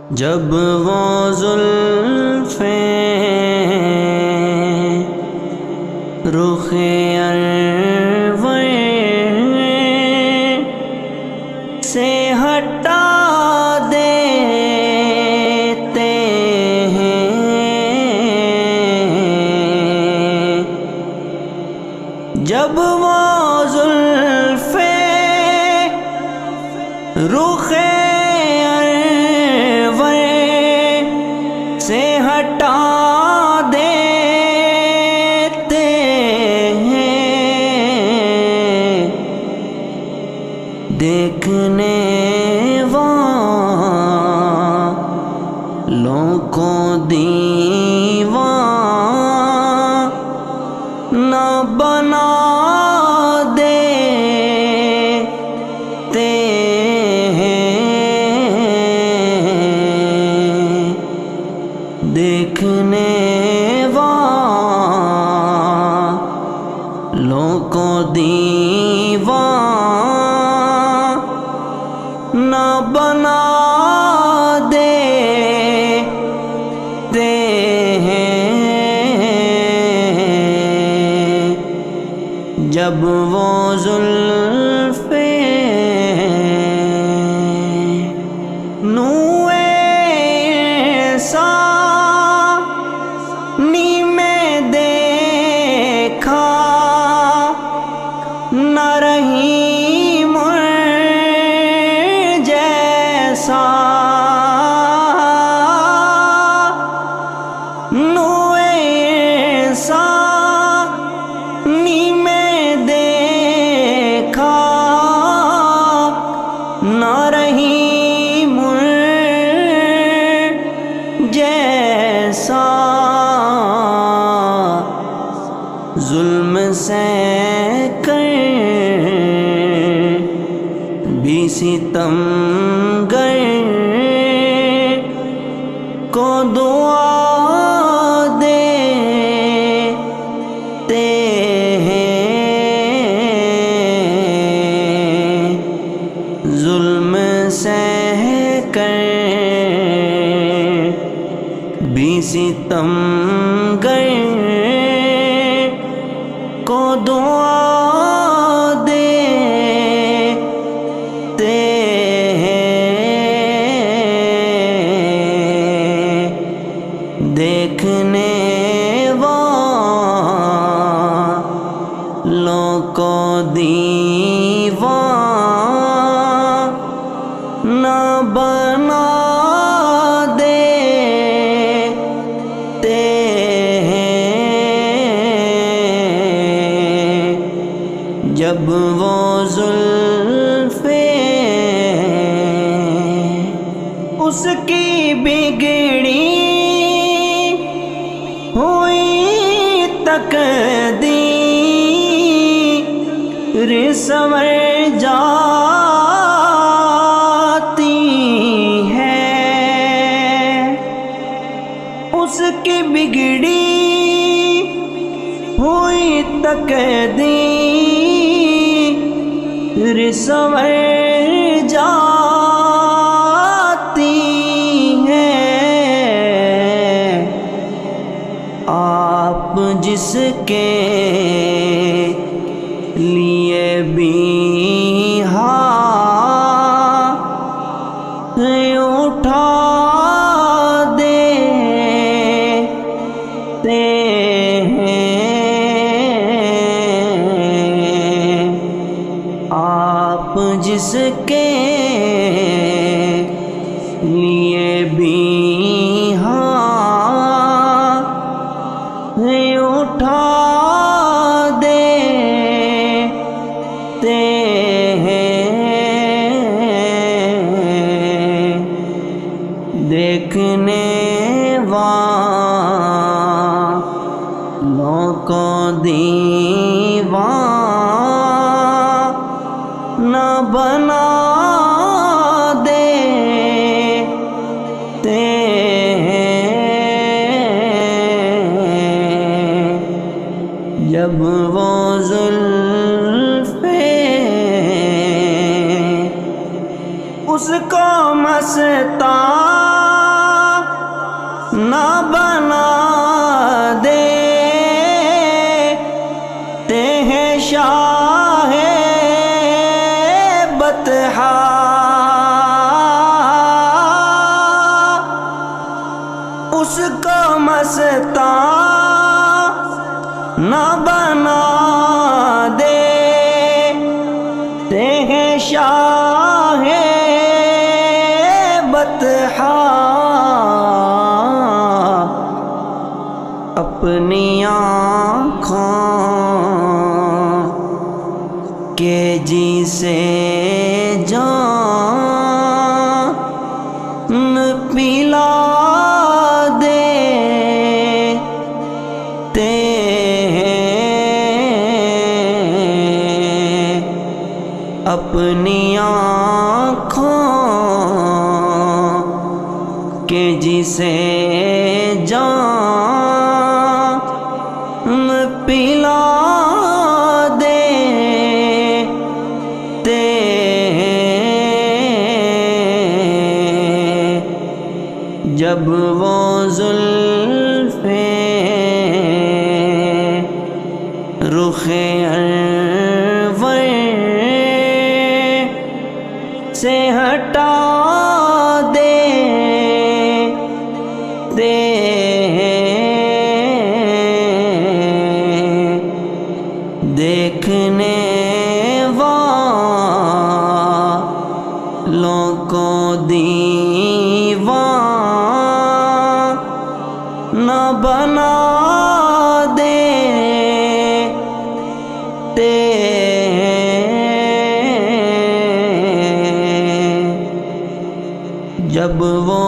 جب وہ زلفیں رخ انور سے ہٹا دیتے ہیں، جب وہ زلفیں رخ سے ہٹا دیتے ہیں، دیکھنے والوں کو دیوانہ بنا دیتے دیکھنے والوں کو دیوانہ بنا دیتے ہیں، جب وہ زلفیں نہ رہی مجھ جیسا نوے ثانی میں دیکھا، نہ رہی مجھ جیسا، ظلم سے بھی ستم گر کو دعا دیتے ہیں، ظلم سہ کر بھی ستم گر کو دعا دیکھنے والوں کو دیوانہ بنا دیتے ہیں، جب وہ زلفیں اس کی بگڑی ہوئی تقدیر سنور جاتی ہے، اس کی بگڑی ہوئی تقدیر سنور جاتی ہے، آپ جس کے لیے بھی ہاتھ اٹھا دیتے ہیں، آپ جس کے لیے بھی اٹھا دیتے ہیں، دیکھنے والوں کو دیوانہ بنا دیتے ہیں، جب وہ زلفیں اس کو مستان اس کو مستان نہ بنا دے تے ہیں شاہ بطحا اپنی آنکھوں کے جی سے جان پلا دے تے اپنی آنکھوں کے جی سے جان پلا دے تے جب وہ زلفیں رخ انور سے ہٹا دے دیکھنے والوں کو دیوانہ بنا دے جب وہ